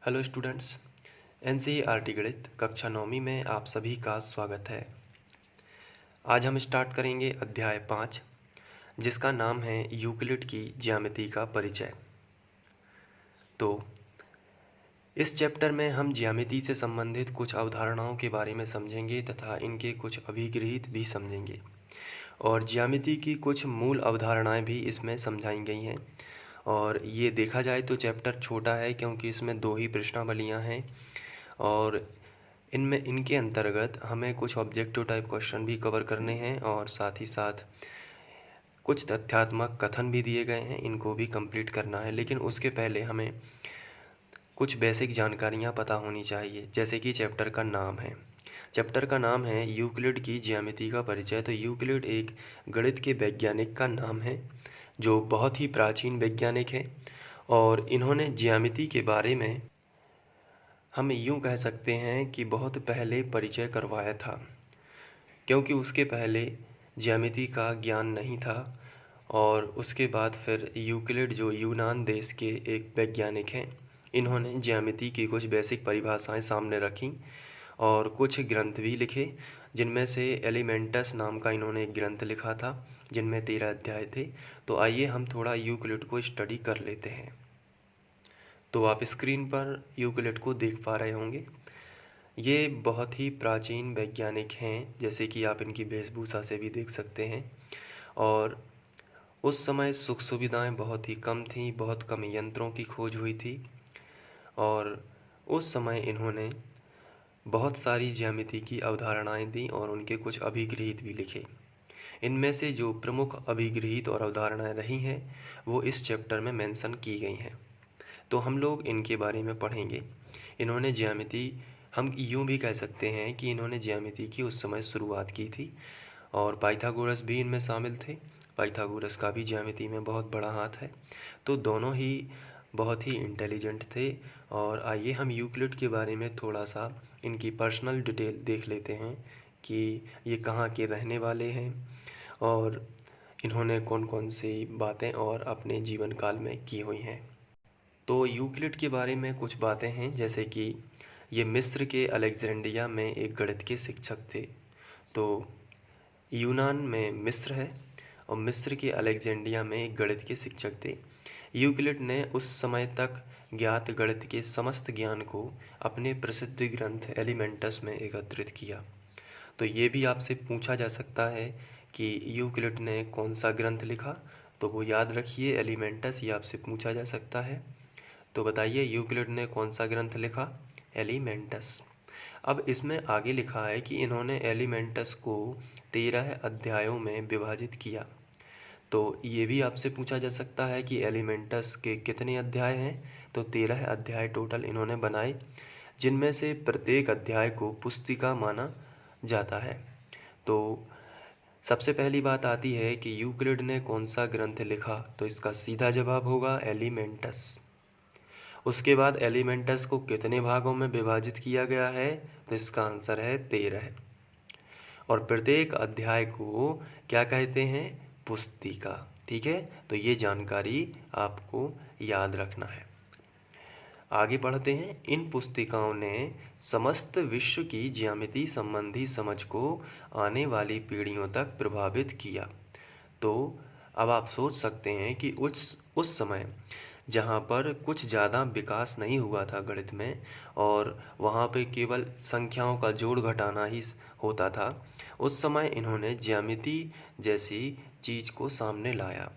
Hello students. NCERT गणित कक्षा 9वीं में आप सभी का स्वागत है। आज हम स्टार्ट करेंगे अध्याय 5 जिसका नाम है यूक्लिड की ज्यामिति का परिचय। तो इस चैप्टर में हम ज्यामिति से संबंधित कुछ अवधारणाओं के बारे में समझेंगे तथा इनके कुछ अभिगृहित भी समझेंगे और ज्यामिति की कुछ मूल अवधारणाएं भी इसमें समझाई गई हैं। और ये देखा जाए तो चैप्टर छोटा है क्योंकि इसमें 2 ही प्रश्नावलियाँ हैं और इनमें इनके अंतर्गत हमें कुछ ऑब्जेक्टिव टाइप क्वेश्चन भी कवर करने हैं और साथ ही साथ कुछ तथ्यात्मक कथन भी दिए गए हैं, इनको भी कंप्लीट करना है। लेकिन उसके पहले हमें कुछ बेसिक जानकारियां पता होनी चाहिए, जैसे कि चैप्टर का नाम है यूक्लिड की ज्यामिति का परिचय। तो यूक्लिड एक गणित के वैज्ञानिक का नाम है जो बहुत ही प्राचीन वैज्ञानिक है और इन्होंने ज्यामिति के बारे में हम यूँ कह सकते हैं कि बहुत पहले परिचय करवाया था, क्योंकि उसके पहले ज्यामिति का ज्ञान नहीं था। और उसके बाद फिर यूक्लिड जो यूनान देश के एक वैज्ञानिक हैं, इन्होंने ज्यामिति की कुछ बेसिक परिभाषाएं सामने रखीं और कुछ ग्रंथ भी लिखे, जिनमें से एलिमेंटस नाम का इन्होंने एक ग्रंथ लिखा था जिनमें 13 अध्याय थे। तो आइए हम थोड़ा यूक्लिड को स्टडी कर लेते हैं। तो आप स्क्रीन पर यूक्लिड को देख पा रहे होंगे। ये बहुत ही प्राचीन वैज्ञानिक हैं, जैसे कि आप इनकी वेशभूषा से भी देख सकते हैं। और उस समय सुख सुविधाएं बहुत ही कम थीं, बहुत कम यंत्रों की खोज हुई थी और उस समय इन्होंने बहुत सारी ज्यामिति की अवधारणाएं दी और उनके कुछ अभिगृहित भी लिखे। इनमें से जो प्रमुख अभिगृहित और अवधारणाएं रही हैं वो इस चैप्टर में मेंशन की गई हैं, तो हम लोग इनके बारे में पढ़ेंगे। इन्होंने ज्यामिति, हम यूँ भी कह सकते हैं कि इन्होंने ज्यामिति की उस समय शुरुआत की थी और पाइथागोरस भी इनमें शामिल थे। पाइथागोरस का भी ज्यामिति में बहुत बड़ा हाथ है, तो दोनों ही बहुत ही इंटेलिजेंट थे। और आइए हम यूक्लिड के बारे में थोड़ा सा इनकी पर्सनल डिटेल देख लेते हैं कि ये कहाँ के रहने वाले हैं और इन्होंने कौन कौन सी बातें और अपने जीवन काल में की हुई हैं। तो यूक्लिड के बारे में कुछ बातें हैं, जैसे कि ये मिस्र के अलेक्जेंड्रिया में एक गणित के शिक्षक थे। तो यूनान में मिस्र है और मिस्र के अलेक्जेंड्रिया में एक गणित के शिक्षक थे। यूक्लिड ने उस समय तक ज्ञात गणित के समस्त ज्ञान को अपने प्रसिद्ध ग्रंथ एलिमेंटस में एकत्रित किया। तो ये भी आपसे पूछा जा सकता है कि यूक्लिड ने कौन सा ग्रंथ लिखा, तो वो याद रखिए एलिमेंटस, ये आपसे पूछा जा सकता है। तो बताइए यूक्लिड ने कौन सा ग्रंथ लिखा? एलिमेंटस। अब इसमें आगे लिखा है कि इन्होंने एलिमेंटस को 13 अध्यायों में विभाजित किया। तो ये भी आपसे पूछा जा सकता है कि एलिमेंटस के कितने अध्याय हैं? तो 13 अध्याय टोटल इन्होंने बनाए, जिनमें से प्रत्येक अध्याय को पुस्तिका माना जाता है। तो सबसे पहली बात आती है कि यूक्लिड ने कौन सा ग्रंथ लिखा, तो इसका सीधा जवाब होगा एलिमेंटस। उसके बाद एलिमेंटस को कितने भागों में विभाजित किया गया है, तो इसका आंसर है 13। और प्रत्येक अध्याय को क्या कहते हैं? पुस्तिका। ठीक है, तो ये जानकारी आपको याद रखना है। आगे बढ़ते हैं। इन पुस्तिकाओं ने समस्त विश्व की ज्यामिति संबंधी समझ को आने वाली पीढ़ियों तक प्रभावित किया। तो अब आप सोच सकते हैं कि उस समय जहाँ पर कुछ ज़्यादा विकास नहीं हुआ था गणित में और वहाँ पे केवल संख्याओं का जोड़ घटाना ही होता था, उस समय इन्होंने ज्यामिति जैसी चीज़ को सामने लाया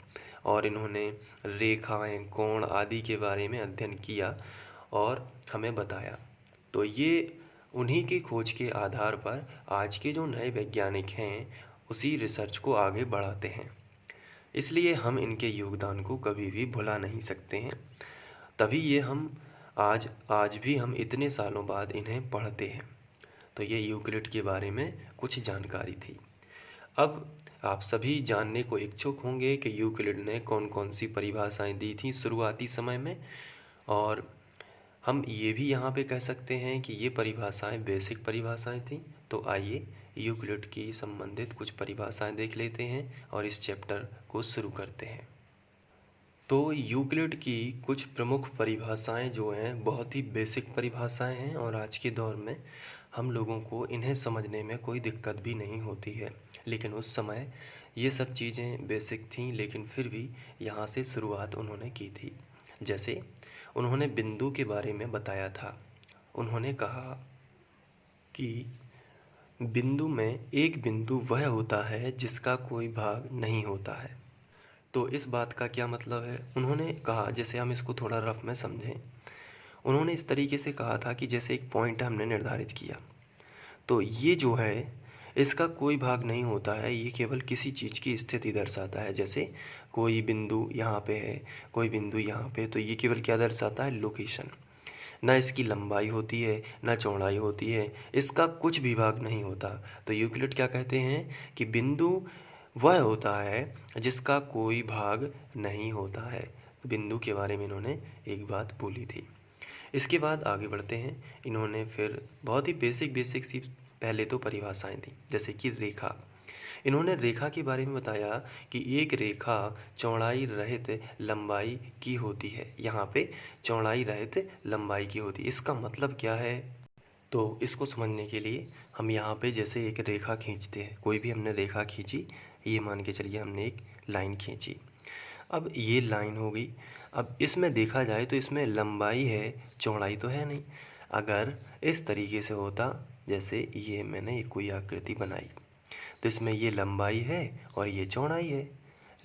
और इन्होंने रेखाएं, कोण आदि के बारे में अध्ययन किया और हमें बताया। तो ये उन्हीं की खोज के आधार पर आज के जो नए वैज्ञानिक हैं उसी रिसर्च को आगे बढ़ाते हैं। इसलिए हम इनके योगदान को कभी भी भुला नहीं सकते हैं, तभी ये हम आज भी हम इतने सालों बाद इन्हें पढ़ते हैं। तो ये यूक्लिड के बारे में कुछ जानकारी थी। अब आप सभी जानने को इच्छुक होंगे कि यूक्लिड ने कौन कौन सी परिभाषाएं दी थी शुरुआती समय में, और हम ये भी यहाँ पे कह सकते हैं कि ये परिभाषाएं बेसिक परिभाषाएं थीं। तो आइए यूक्लिड की संबंधित कुछ परिभाषाएं देख लेते हैं और इस चैप्टर को शुरू करते हैं। तो यूक्लिड की कुछ प्रमुख परिभाषाएं जो हैं बहुत ही बेसिक परिभाषाएं हैं और आज के दौर में हम लोगों को इन्हें समझने में कोई दिक्कत भी नहीं होती है। लेकिन उस समय ये सब चीज़ें बेसिक थीं, लेकिन फिर भी यहाँ से शुरुआत उन्होंने की थी। जैसे उन्होंने बिंदु के बारे में बताया था। उन्होंने कहा कि बिंदु में एक बिंदु वह होता है जिसका कोई भाग नहीं होता है। तो इस बात का क्या मतलब है? उन्होंने कहा, जैसे हम इसको थोड़ा रफ में समझें, उन्होंने इस तरीके से कहा था कि जैसे एक पॉइंट हमने निर्धारित किया, तो ये जो है इसका कोई भाग नहीं होता है, ये केवल किसी चीज़ की स्थिति दर्शाता है। जैसे कोई बिंदु यहाँ पे है, कोई बिंदु यहाँ पे, तो ये केवल क्या दर्शाता है? लोकेशन। ना इसकी लंबाई होती है, ना चौड़ाई होती है, इसका कुछ भी भाग नहीं होता। तो यूक्लिड क्या कहते हैं कि बिंदु वह होता है जिसका कोई भाग नहीं होता है। तो बिंदु के बारे में इन्होंने एक बात बोली थी। इसके बाद आगे बढ़ते हैं। इन्होंने फिर बहुत ही बेसिक सी पहले तो परिभाषाएं दी, जैसे कि रेखा। इन्होंने रेखा के बारे में बताया कि एक रेखा चौड़ाई रहित लंबाई की होती है। यहाँ पे चौड़ाई रहित लंबाई की होती है, इसका मतलब क्या है? तो इसको समझने के लिए हम यहाँ पे जैसे एक रेखा खींचते हैं, कोई भी हमने रेखा खींची, ये मान के चलिए हमने एक लाइन खींची। अब ये लाइन हो गई। अब इसमें देखा जाए तो इसमें लंबाई है, चौड़ाई तो है नहीं। अगर इस तरीके से होता, जैसे ये मैंने कोई आकृति बनाई, तो इसमें ये लंबाई है और ये चौड़ाई है,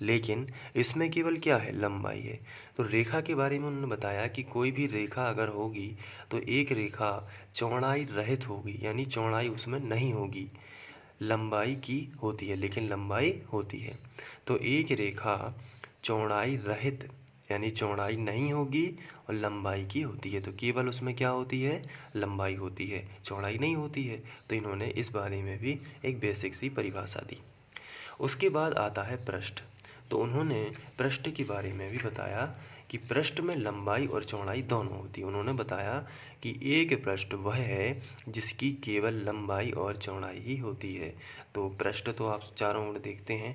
लेकिन इसमें केवल क्या है? लंबाई है। तो रेखा के बारे में उन्होंने बताया कि कोई भी रेखा अगर होगी तो एक रेखा चौड़ाई रहित होगी, यानी चौड़ाई उसमें नहीं होगी, लंबाई की होती है, लेकिन लंबाई होती है। तो एक रेखा चौड़ाई रहित यानी चौड़ाई नहीं होगी और लंबाई की होती है, तो केवल उसमें क्या होती है? लंबाई होती है, चौड़ाई नहीं होती है। तो इन्होंने इस बारे में भी एक बेसिक सी परिभाषा दी। उसके बाद आता है पृष्ठ। तो उन्होंने पृष्ठ के बारे में भी बताया कि पृष्ठ में लंबाई और चौड़ाई दोनों होती है। उन्होंने बताया कि एक पृष्ठ वह है जिसकी केवल लंबाई और चौड़ाई ही होती है। तो पृष्ठ तो आप चारों ओर देखते हैं,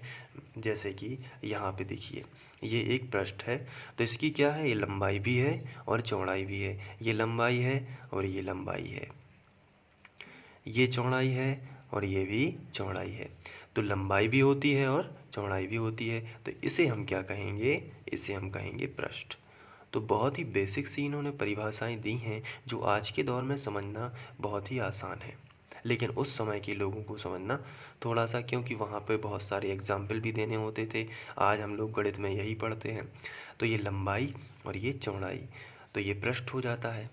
जैसे कि यहाँ पे देखिए, ये एक पृष्ठ है, तो इसकी क्या है? ये लंबाई भी है और चौड़ाई भी है। ये लंबाई है और ये लंबाई है, ये चौड़ाई है और ये भी चौड़ाई है। तो लंबाई भी होती है और चौड़ाई भी होती है, तो इसे हम क्या कहेंगे? इसे हम कहेंगे पृष्ठ। तो बहुत ही बेसिक सी इन्होंने परिभाषाएं दी हैं जो आज के दौर में समझना बहुत ही आसान है, लेकिन उस समय के लोगों को समझना थोड़ा सा, क्योंकि वहाँ पे बहुत सारे एग्जाम्पल भी देने होते थे। आज हम लोग गणित में यही पढ़ते हैं। तो ये लंबाई और ये चौड़ाई, तो ये पृष्ठ हो जाता है।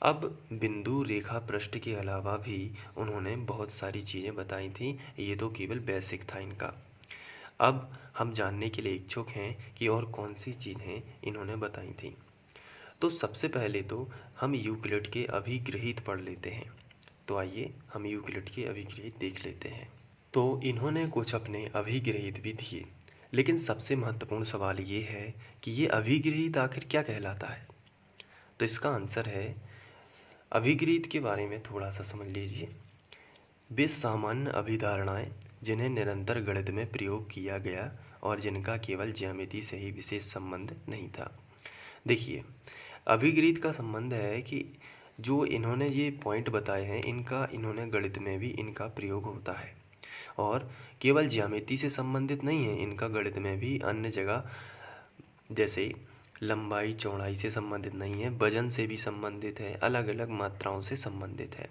अब बिंदु रेखा पृष्ठ के अलावा भी उन्होंने बहुत सारी चीज़ें बताई थी, ये तो केवल बेसिक था इनका। अब हम जानने के लिए इच्छुक हैं कि और कौन सी चीज़ें इन्होंने बताई थी। तो सबसे पहले तो हम यूक्लिड के अभिगृहित पढ़ लेते हैं। तो आइए हम यूक्लिड के अभिगृहित देख लेते हैं। तो इन्होंने कुछ अपने अभिगृहित भी दिए, लेकिन सबसे महत्वपूर्ण सवाल ये है कि ये अभिगृहित आखिर क्या कहलाता है? तो इसका आंसर है, अभिगृहित के बारे में थोड़ा सा समझ लीजिए। वे सामान्य अभिधारणाएं जिन्हें निरंतर गणित में प्रयोग किया गया और जिनका केवल ज्यामिति से ही विशेष संबंध नहीं था। देखिए, अभिगृहित का संबंध है कि जो इन्होंने ये पॉइंट बताए हैं, इनका इन्होंने गणित में भी इनका प्रयोग होता है और केवल ज्यामिति से संबंधित नहीं है, इनका गणित में भी अन्य जगह, जैसे लंबाई चौड़ाई से संबंधित नहीं है, वजन से भी संबंधित है, अलग अलग मात्राओं से संबंधित है।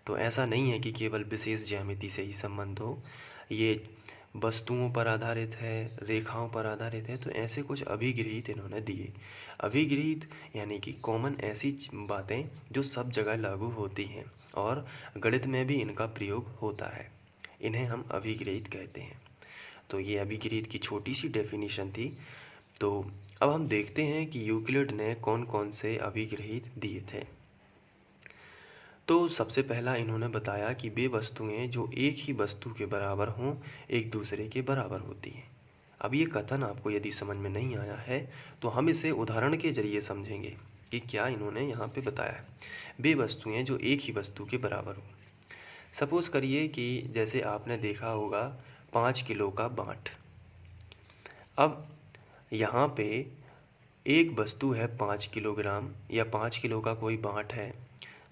तो ऐसा नहीं है कि केवल विशेष ज्यामिति से ही संबंध हो, ये वस्तुओं पर आधारित है, रेखाओं पर आधारित है। तो ऐसे कुछ अभिगृहित इन्होंने दिए। अभिगृहित यानी कि कॉमन ऐसी बातें जो सब जगह लागू होती हैं और गणित में भी इनका प्रयोग होता है, इन्हें हम अभिगृहित कहते हैं। तो ये अभिगृहित की छोटी सी डेफिनेशन थी। तो अब हम देखते हैं कि यूक्लिड ने कौन कौन से अभिगृहित दिए थे। तो सबसे पहला इन्होंने बताया कि वे वस्तुएं जो एक ही वस्तु के बराबर हों एक दूसरे के बराबर होती हैं। अब ये कथन आपको यदि समझ में नहीं आया है तो हम इसे उदाहरण के जरिए समझेंगे कि क्या इन्होंने यहाँ पे बताया है। वे वस्तुएं जो एक ही वस्तु के बराबर हो। सपोज करिए कि जैसे आपने देखा होगा 5 किलो का बाट। अब यहाँ पे एक वस्तु है 5 किलोग्राम या 5 किलो का कोई बाँट है,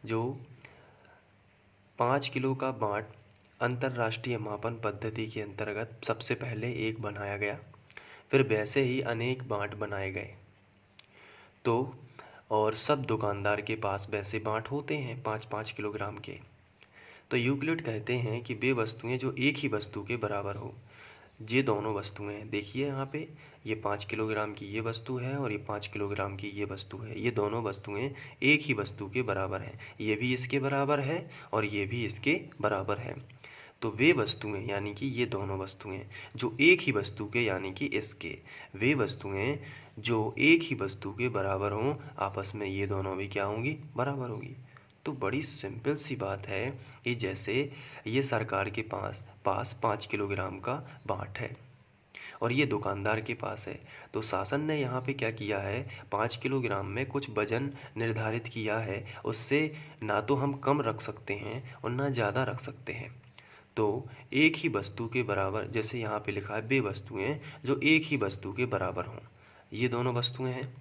जो 5 किलो का बाँट अंतर्राष्ट्रीय मापन पद्धति के अंतर्गत सबसे पहले एक बनाया गया, फिर वैसे ही अनेक बाँट बनाए गए। तो और सब दुकानदार के पास वैसे बाँट होते हैं 5-5 किलोग्राम के। तो यूक्लिड कहते हैं कि वे वस्तुएं जो एक ही वस्तु के बराबर हो। ये दोनों वस्तुएं हैं, देखिए यहाँ पे ये 5 किलोग्राम की ये वस्तु है और ये 5 किलोग्राम की ये वस्तु है। ये दोनों वस्तुएं एक ही वस्तु के बराबर हैं। ये भी इसके बराबर है और ये भी इसके बराबर है। तो वे वस्तुएं यानी कि ये दोनों वस्तुएं जो एक ही वस्तु के यानी कि इसके, वे वस्तुएं जो एक ही वस्तु के बराबर हों, आपस में ये दोनों भी क्या होंगी? बराबर होंगी। तो बड़ी सिंपल सी बात है कि जैसे ये सरकार के पास 5 किलोग्राम का बाँट है और ये दुकानदार के पास है, तो शासन ने यहाँ पे क्या किया है, 5 किलोग्राम में कुछ वजन निर्धारित किया है। उससे ना तो हम कम रख सकते हैं और ना ज़्यादा रख सकते हैं। तो एक ही वस्तु के बराबर, जैसे यहाँ पे लिखा है वे वस्तुएं जो एक ही वस्तु के बराबर हों। ये दोनों वस्तुएं हैं,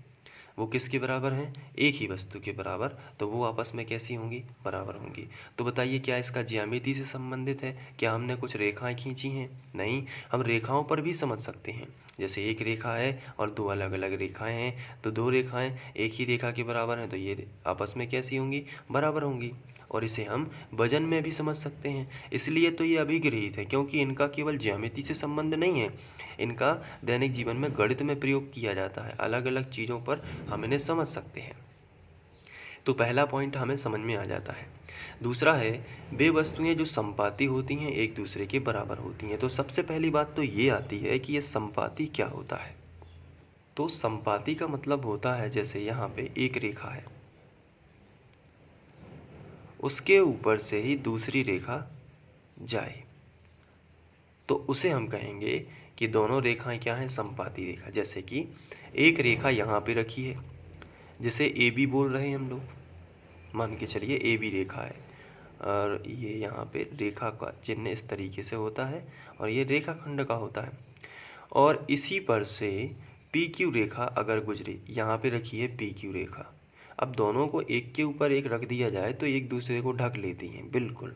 वो किसके बराबर हैं? एक ही वस्तु के बराबर। तो वो आपस में कैसी होंगी? बराबर होंगी। तो बताइए क्या इसका ज्यामिति से संबंधित है? क्या हमने कुछ रेखाएं खींची हैं? नहीं, हम रेखाओं पर भी समझ सकते हैं। जैसे एक रेखा है और दो अलग अलग रेखाएं हैं, तो दो रेखाएं एक ही रेखा के बराबर हैं, तो ये आपस में कैसी होंगी? बराबर होंगी। और इसे हम वजन में भी समझ सकते हैं। इसलिए तो ये अभिगृहित है, क्योंकि इनका केवल ज्यामिति से संबंध नहीं है, इनका दैनिक जीवन में गणित में प्रयोग किया जाता है। अलग अलग चीज़ों पर हम इन्हें समझ सकते हैं। तो पहला पॉइंट हमें समझ में आ जाता है। दूसरा है, वे वस्तुएं जो संपाती होती हैं एक दूसरे के बराबर होती हैं। तो सबसे पहली बात तो ये आती है कि ये संपाती क्या होता है। तो संपाती का मतलब होता है, जैसे यहाँ पे एक रेखा है, उसके ऊपर से ही दूसरी रेखा जाए, तो उसे हम कहेंगे कि दोनों रेखाएं क्या हैं? संपाती रेखा। जैसे कि एक रेखा यहाँ पे रखी है, जिसे ए बी बोल रहे हैं हम लोग, मान के चलिए ए बी रेखा है, और ये यहाँ पे रेखा का चिन्ह इस तरीके से होता है और ये रेखाखंड का होता है। और इसी पर से पी क्यू रेखा अगर गुजरी, यहाँ पे रखी है पी क्यू रेखा। अब दोनों को एक के ऊपर एक रख दिया जाए तो एक दूसरे को ढक लेती हैं, बिल्कुल।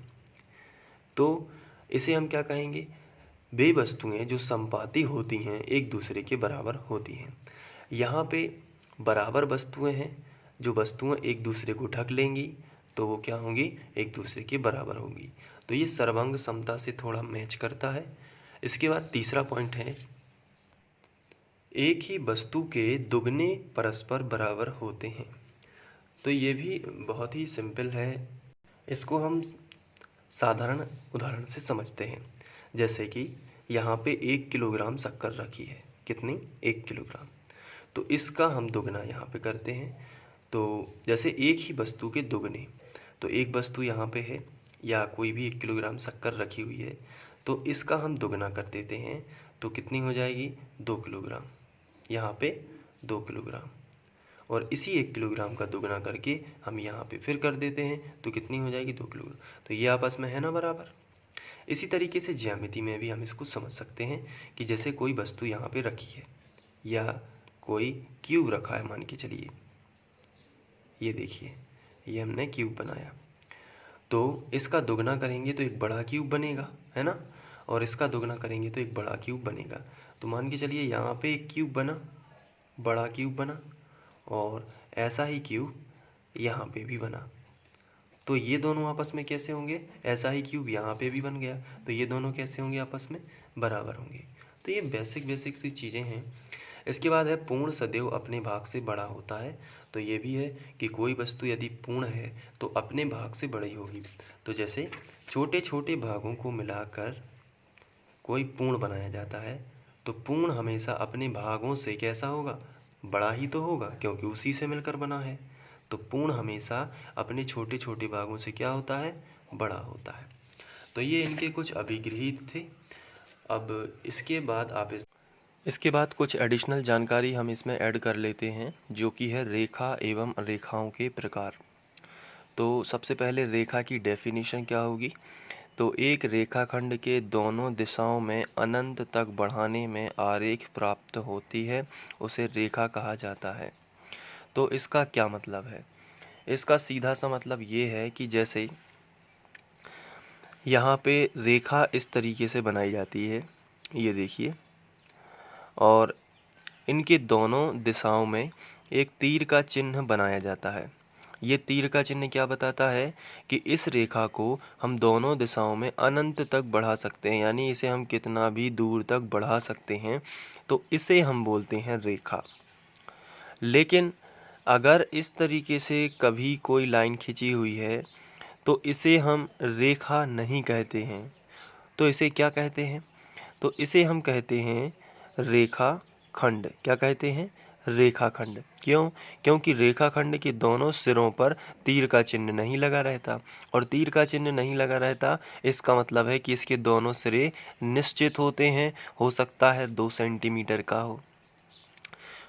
तो इसे हम क्या कहेंगे? वे वस्तुएं जो संपाती होती हैं एक दूसरे के बराबर होती हैं। यहाँ पे बराबर वस्तुएं हैं, जो वस्तुएं एक दूसरे को ढक लेंगी तो वो क्या होंगी? एक दूसरे के बराबर होंगी। तो ये सर्वांग समता से थोड़ा मैच करता है। इसके बाद तीसरा पॉइंट है, एक ही वस्तु के दुगने परस्पर बराबर होते हैं। तो ये भी बहुत ही सिंपल है, इसको हम साधारण उदाहरण से समझते हैं। जैसे कि यहाँ पे 1 किलोग्राम शक्कर रखी है, कितनी? 1 किलोग्राम। तो इसका हम दुगना यहाँ पे करते हैं। तो जैसे एक ही वस्तु के दुगने, तो एक वस्तु यहाँ पे है या कोई भी 1 किलोग्राम शक्कर रखी हुई है, तो इसका हम दुगना कर देते हैं, तो कितनी हो जाएगी? 2 किलोग्राम। यहाँ पे 2 किलोग्राम, और इसी 1 किलोग्राम का दुगना करके हम यहाँ पे फिर कर देते हैं, तो कितनी हो जाएगी? 2 किलोग्राम। तो ये आपस में है ना बराबर। इसी तरीके से ज्यामिति में भी हम इसको समझ सकते हैं कि जैसे कोई वस्तु यहाँ पे रखी है या कोई क्यूब रखा है, मान के चलिए, ये देखिए, ये हमने क्यूब बनाया, तो इसका दुगना करेंगे तो एक बड़ा क्यूब बनेगा, है ना, और इसका दुगना करेंगे तो एक बड़ा क्यूब बनेगा। तो मान के चलिए यहाँ पे एक क्यूब बना, बड़ा क्यूब बना, और ऐसा ही क्यूब यहाँ पे भी बना। तो ये दोनों आपस में कैसे होंगे? ऐसा ही क्यूब यहाँ पे भी बन गया, तो ये दोनों कैसे होंगे? आपस में बराबर होंगे। तो ये बेसिक सी चीज़ें हैं। इसके बाद है, पूर्ण सदैव अपने भाग से बड़ा होता है। तो ये भी है कि कोई वस्तु यदि पूर्ण है तो अपने भाग से बड़ी होगी। तो जैसे छोटे छोटे भागों को मिलाकर कोई पूर्ण बनाया जाता है, तो पूर्ण हमेशा अपने भागों से कैसा होगा? बड़ा ही तो होगा, क्योंकि उसी से मिलकर बना है। तो पूर्ण हमेशा अपने छोटे छोटे भागों से क्या होता है? बड़ा होता है। तो ये इनके कुछ अभिगृहित थे। अब इसके बाद कुछ एडिशनल जानकारी हम इसमें ऐड कर लेते हैं, जो कि है रेखा एवं रेखाओं के प्रकार। तो सबसे पहले रेखा की डेफिनेशन क्या होगी? तो एक रेखाखंड के दोनों दिशाओं में अनंत तक बढ़ाने में आरेख प्राप्त होती है, उसे रेखा कहा जाता है। तो इसका क्या मतलब है? इसका सीधा सा मतलब ये है कि जैसे यहाँ पे रेखा इस तरीके से बनाई जाती है, ये देखिए, और इनके दोनों दिशाओं में एक तीर का चिन्ह बनाया जाता है। ये तीर का चिन्ह क्या बताता है कि इस रेखा को हम दोनों दिशाओं में अनंत तक बढ़ा सकते हैं, यानी इसे हम कितना भी दूर तक बढ़ा सकते हैं, तो इसे हम बोलते हैं रेखा। लेकिन अगर इस तरीके से कभी कोई लाइन खिंची हुई है तो इसे हम रेखा नहीं कहते हैं, तो इसे क्या कहते हैं? तो इसे हम कहते हैं रेखाखंड। क्या कहते हैं? रेखाखंड। क्यों? क्योंकि रेखाखंड के दोनों सिरों पर तीर का चिन्ह नहीं लगा रहता, और तीर का चिन्ह नहीं लगा रहता इसका मतलब है कि इसके दोनों सिरे निश्चित होते हैं। हो सकता है 2 सेंटीमीटर का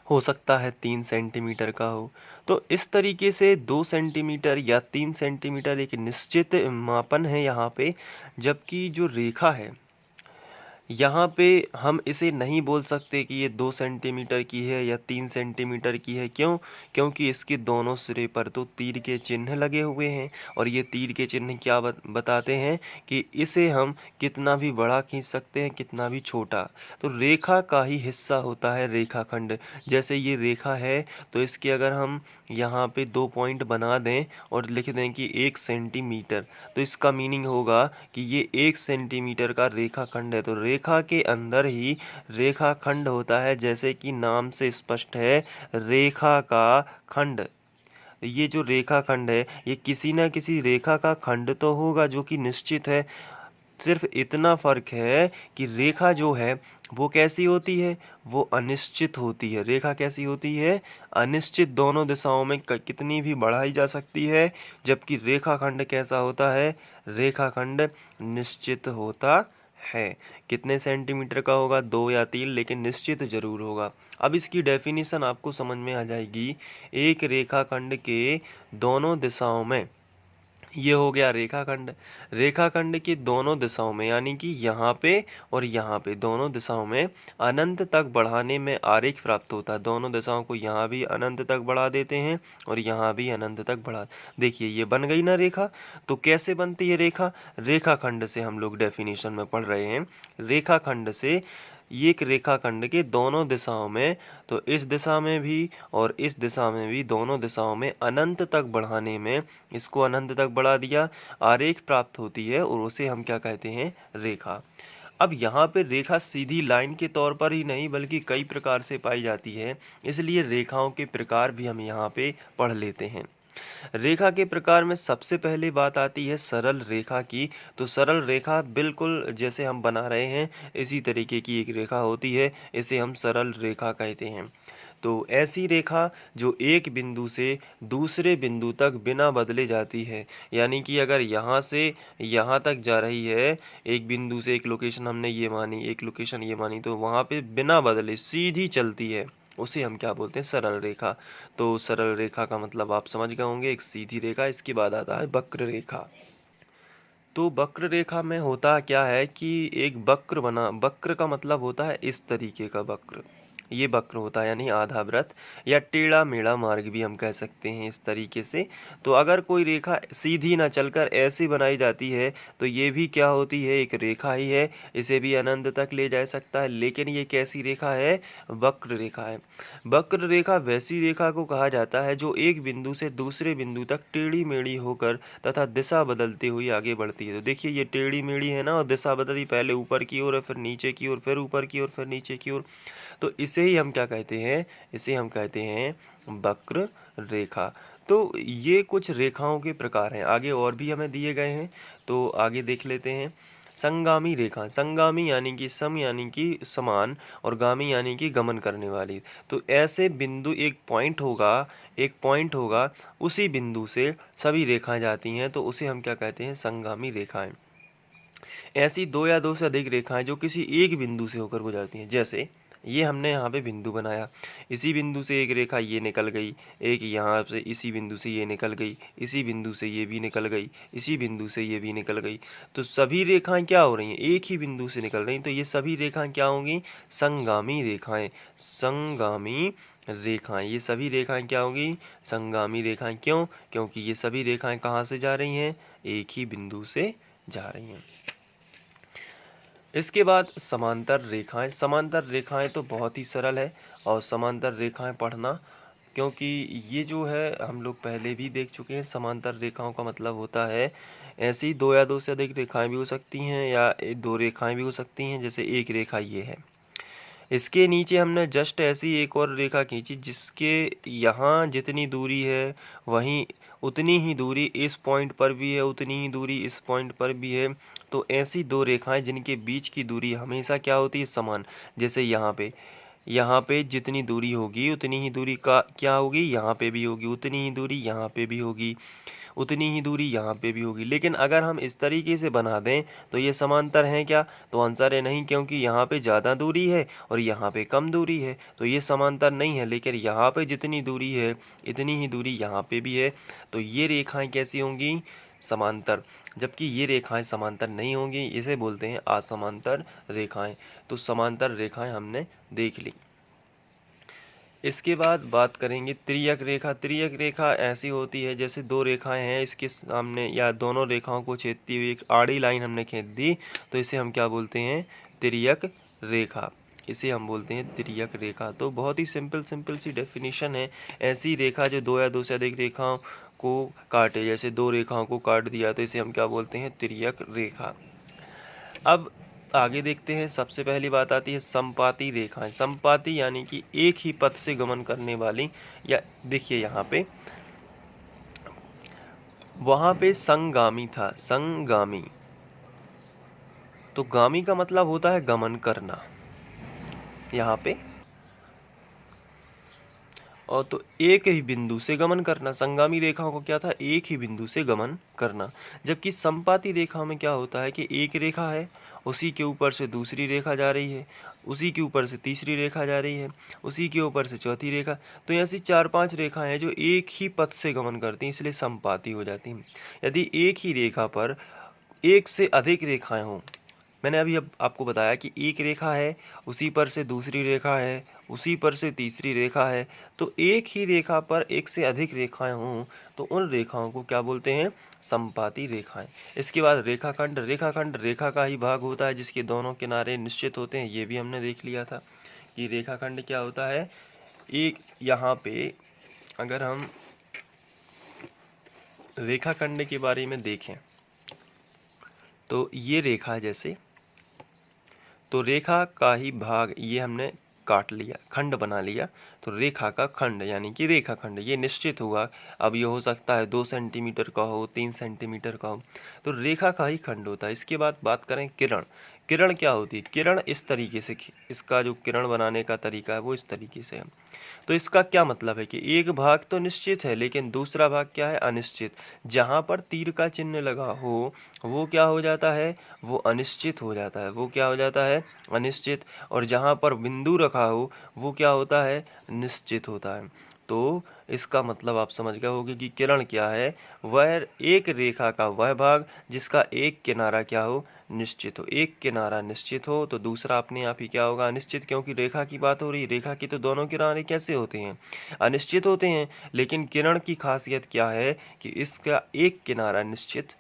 हो सकता है 3 सेंटीमीटर का हो। तो इस तरीके से 2 सेंटीमीटर या 3 सेंटीमीटर एक निश्चित मापन है यहाँ पे, जबकि जो रेखा है यहाँ पे हम इसे नहीं बोल सकते कि ये 2 सेंटीमीटर की है या 3 सेंटीमीटर की है। क्यों? क्योंकि इसके दोनों सिरे पर तो तीर के चिन्ह लगे हुए हैं, और ये तीर के चिन्ह क्या बताते हैं कि इसे हम कितना भी बड़ा खींच सकते हैं, कितना भी छोटा। तो रेखा का ही हिस्सा होता है रेखाखंड। जैसे ये रेखा है तो इसके अगर हम यहाँ पे 2 पॉइंट बना दें और लिख दें कि 1 सेंटीमीटर, तो इसका मीनिंग होगा कि ये 1 सेंटीमीटर का रेखाखंड है। तो रेखा के अंदर ही रेखाखंड होता है, जैसे कि नाम से स्पष्ट है, रेखा का खंड। ये जो रेखाखंड है ये किसी न किसी रेखा का खंड तो होगा जो कि निश्चित है। सिर्फ इतना फर्क है कि रेखा जो है वो कैसी होती है? वो अनिश्चित होती है। रेखा कैसी होती है? अनिश्चित। दोनों दिशाओं में कितनी भी बढ़ाई जा सकती है, जबकि रेखाखंड कैसा होता है? रेखाखंड निश्चित होता है। कितने सेंटीमीटर का होगा? 2 या 3, लेकिन निश्चित जरूर होगा। अब इसकी डेफिनेशन आपको समझ में आ जाएगी। एक रेखाखंड के दोनों दिशाओं में, ये हो गया रेखाखंड। रेखाखंड की दोनों दिशाओं में, यानी कि यहाँ पे और यहाँ पे दोनों दिशाओं में अनंत तक बढ़ाने में आरेख प्राप्त होता है। दोनों दिशाओं को यहाँ भी अनंत तक बढ़ा देते हैं और यहाँ भी अनंत तक बढ़ा। देखिए ये बन गई ना रेखा। तो कैसे बनती है रेखा? रेखाखंड से हम लोग डेफिनेशन में पढ़ रहे हैं। रेखाखंड से एक रेखाखंड के दोनों दिशाओं में, तो इस दिशा में भी और इस दिशा में भी, दोनों दिशाओं में अनंत तक बढ़ाने में, इसको अनंत तक बढ़ा दिया, आरेख प्राप्त होती है, और उसे हम क्या कहते हैं? रेखा। अब यहाँ पे रेखा सीधी लाइन के तौर पर ही नहीं बल्कि कई प्रकार से पाई जाती है, इसलिए रेखाओं के प्रकार भी हम यहाँ पे पढ़ लेते हैं। रेखा के प्रकार में सबसे पहले बात आती है सरल रेखा की। तो सरल रेखा बिल्कुल जैसे हम बना रहे हैं इसी तरीके की एक रेखा होती है, इसे हम सरल रेखा कहते हैं। तो ऐसी रेखा जो एक बिंदु से दूसरे बिंदु तक बिना बदले जाती है, यानी कि अगर यहाँ से यहाँ तक जा रही है, एक बिंदु से एक लोकेशन हमने ये मानी, एक लोकेशन ये मानी, तो वहाँ पे बिना बदले सीधी चलती है, उसे हम क्या बोलते हैं? सरल रेखा। तो सरल रेखा का मतलब आप समझ गए होंगे, एक सीधी रेखा। इसके बाद आता है वक्र रेखा। तो वक्र रेखा में होता क्या है कि एक वक्र बना, वक्र का मतलब होता है इस तरीके का वक्र, ये वक्र होता है, यानी आधा वृत्त या टेढ़ा मेढ़ा मार्ग भी हम कह सकते हैं इस तरीके से। तो अगर कोई रेखा सीधी ना चलकर ऐसी बनाई जाती है तो ये भी क्या होती है? एक रेखा ही है, इसे भी अनंत तक ले जा सकता है, लेकिन ये कैसी रेखा है? वक्र रेखा है। वक्र रेखा वैसी रेखा को कहा जाता है जो एक बिंदु से दूसरे बिंदु तक टेढ़ी मेढ़ी होकर तथा दिशा बदलते हुए आगे बढ़ती है। तो देखिए ये टेढ़ी मेढ़ी है ना, और दिशा बदली, पहले ऊपर की ओर, फिर नीचे की ओर, फिर ऊपर की ओर, फिर नीचे की ओर। तो इसे ही हम क्या कहते हैं? इसे हम कहते हैं वक्र रेखा। तो ये कुछ रेखाओं के प्रकार हैं, आगे और भी हमें दिए गए हैं, तो आगे देख लेते हैं। संगामी रेखा। संगामी यानी कि सम यानी कि समान, और गामी यानी कि गमन करने वाली। तो ऐसे बिंदु, एक पॉइंट होगा, एक पॉइंट होगा, उसी बिंदु से सभी रेखाएं जाती हैं, तो उसे हम क्या कहते हैं? संगामी रेखाएं। ऐसी 2 या 2 से अधिक रेखाएं जो किसी एक बिंदु से होकर गुजरती हैं, जैसे ये हमने यहाँ पे बिंदु बनाया, इसी बिंदु से एक रेखा ये निकल गई, एक यहाँ से इसी बिंदु से ये निकल गई, इसी बिंदु से ये भी निकल गई, इसी बिंदु से ये भी निकल गई। तो सभी रेखाएं क्या हो रही हैं, एक ही बिंदु से निकल रही हैं। तो ये सभी रेखाएं क्या होंगी, संगामी रेखाएं। संगामी रेखाएं, ये सभी रेखाएं क्या होंगी, संगामी रेखाएं। क्यों, क्योंकि ये सभी रेखाएं कहाँ से जा रही हैं, एक ही बिंदु से जा रही हैं। इसके बाद समांतर रेखाएं। समांतर रेखाएं तो बहुत ही सरल है, और समांतर रेखाएं पढ़ना, क्योंकि ये जो है हम लोग पहले भी देख चुके हैं। समांतर रेखाओं का मतलब होता है ऐसी दो या दो से अधिक रेखाएं भी हो सकती हैं, या दो रेखाएं भी हो सकती हैं, जैसे एक रेखा ये है। इसके नीचे हमने जस्ट ऐसी एक और रेखा खींची, जिसके यहाँ जितनी दूरी है वहीं उतनी ही दूरी इस पॉइंट पर भी है, उतनी ही दूरी इस पॉइंट पर भी है। तो ऐसी दो रेखाएं जिनके बीच की दूरी हमेशा क्या होती है, समान। जैसे यहाँ पे जितनी दूरी होगी उतनी ही दूरी का क्या होगी, यहाँ पे भी होगी, उतनी ही दूरी यहाँ पे भी होगी, उतनी ही दूरी यहाँ पे भी होगी। लेकिन अगर हम इस तरीके से बना दें तो ये समांतर हैं क्या, तो आंसर है नहीं, क्योंकि यहाँ पे ज़्यादा दूरी है और यहाँ पे कम दूरी है, तो ये समांतर नहीं है। लेकिन यहाँ पे जितनी दूरी है इतनी ही दूरी यहाँ पे भी है, तो ये रेखाएं कैसी होंगी, समांतर। जबकि ये रेखाएं समांतर नहीं होंगी, इसे बोलते हैं असमांतर रेखाएं। तो समांतर रेखाएं हमने देख ली। इसके बाद बात करेंगे त्रियक रेखा। त्रियक रेखा ऐसी होती है जैसे दो रेखाएं हैं, इसके सामने या दोनों रेखाओं को छेदती हुई एक आड़ी लाइन हमने खींच दी, तो इसे हम क्या बोलते हैं, त्रियक रेखा। इसे हम बोलते हैं त्रियक रेखा। तो बहुत ही सिंपल सी डेफिनेशन है। ऐसी रेखा जो दो या दो से अधिक रेखाओं को काटे, जैसे दो रेखाओं को काट दिया, तो इसे हम क्या बोलते हैं, त्रियक रेखा। अब आगे देखते हैं। सबसे पहली बात आती है समपाती रेखाएं। समपाती यानी कि एक ही पथ से गमन करने वाली, या देखिए यहाँ पे, वहां पे संगामी था, संगामी, तो गामी का मतलब होता है गमन करना यहाँ पे, और तो एक ही बिंदु से गमन करना। संगामी रेखाओं को क्या था, एक ही बिंदु से गमन करना। जबकि समपाती रेखाओं में क्या होता है कि एक रेखा है, उसी के ऊपर से दूसरी रेखा जा रही है, उसी के ऊपर से तीसरी रेखा जा रही है, उसी के ऊपर से चौथी रेखा। तो ऐसी 4-5 रेखाएं हैं जो एक ही पथ से गमन करती हैं, इसलिए समपाती हो जाती हैं। यदि एक ही रेखा पर एक से अधिक रेखाएं हों, मैंने अभी अब आपको बताया कि एक रेखा है, उसी पर से दूसरी रेखा है, उसी पर से तीसरी रेखा है, तो एक ही रेखा पर एक से अधिक रेखाएं हों तो उन रेखाओं को क्या बोलते हैं, समपाती रेखाएं। इसके बाद रेखाखंड। रेखाखंड रेखा का ही भाग होता है जिसके दोनों किनारे निश्चित होते हैं। ये भी हमने देख लिया था कि रेखाखंड क्या होता है। एक यहाँ पे अगर हम रेखाखंड के बारे में देखें तो ये रेखा जैसे, तो रेखा का ही भाग ये हमने काट लिया, खंड बना लिया, तो रेखा का खंड यानी कि रेखाखंड ये निश्चित हुआ। अब ये हो सकता है 2 सेंटीमीटर का हो, 3 सेंटीमीटर का हो, तो रेखा का ही खंड होता है। इसके बाद बात करें किरण। किरण क्या होती है, किरण इस तरीके से, इसका जो किरण बनाने का तरीका है वो इस तरीके से है। तो इसका क्या मतलब है कि एक भाग तो निश्चित है लेकिन दूसरा भाग क्या है, अनिश्चित। जहाँ पर तीर का चिन्ह लगा हो वो क्या हो जाता है, वो अनिश्चित हो जाता है, वो क्या हो जाता है, अनिश्चित। और जहाँ पर बिंदु रखा हो वो क्या होता है, निश्चित होता है। तो इसका मतलब आप समझ गए होंगे कि किरण क्या है, वह एक रेखा का वह भाग जिसका एक किनारा क्या हो, निश्चित हो। एक किनारा निश्चित हो तो दूसरा अपने आप ही क्या होगा, अनिश्चित। क्योंकि रेखा की बात हो रही है, रेखा की तो दोनों किनारे कैसे होते हैं, अनिश्चित होते हैं। लेकिन किरण की खासियत क्या है कि इसका एक किनारा निश्चित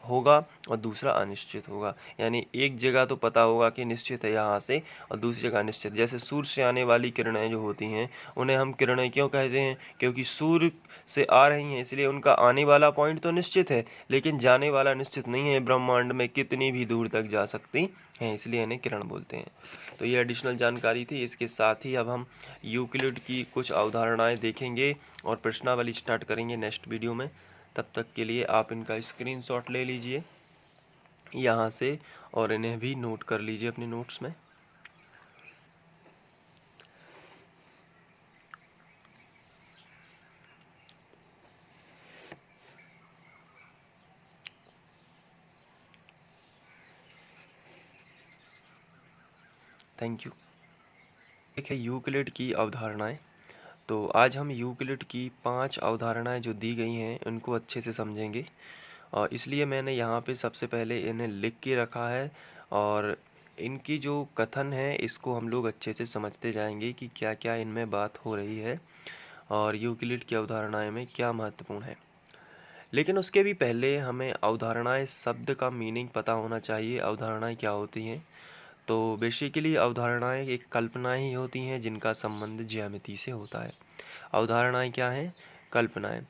होगा और दूसरा अनिश्चित होगा। यानी एक जगह तो पता होगा कि निश्चित है यहाँ से, और दूसरी जगह अनिश्चित। जैसे सूर्य से आने वाली किरणें जो होती हैं उन्हें हम किरणें क्यों कहते हैं, क्योंकि सूर्य से आ रही हैं, इसलिए उनका आने वाला पॉइंट तो निश्चित है लेकिन जाने वाला निश्चित नहीं है। ब्रह्मांड में कितनी भी दूर तक जा सकती हैं, इसलिए इन्हें किरण बोलते हैं। तो ये एडिशनल जानकारी थी। इसके साथ ही अब हम यूक्लिड की कुछ अवधारणाएं देखेंगे और प्रश्नावली स्टार्ट करेंगे नेक्स्ट वीडियो में। तब तक के लिए आप इनका स्क्रीनशॉट ले लीजिए यहाँ से और इन्हें भी नोट कर लीजिए अपने नोट्स में। Thank you. एक है यूक्लिड की अवधारणाएं। तो आज हम यूक्लिड की 5 अवधारणाएं जो दी गई हैं उनको अच्छे से समझेंगे, और इसलिए मैंने यहाँ पे सबसे पहले इन्हें लिख के रखा है, और इनकी जो कथन है इसको हम लोग अच्छे से समझते जाएंगे कि क्या क्या इनमें बात हो रही है और यूक्लिड की अवधारणाएं में क्या महत्वपूर्ण है। लेकिन उसके भी पहले हमें अवधारणाएं शब्द का मीनिंग पता होना चाहिए, अवधारणाएं क्या होती हैं। तो बेसिकली अवधारणाएं एक कल्पना ही होती हैं जिनका संबंध ज्यामिति से होता है। अवधारणाएं क्या हैं? कल्पनाएं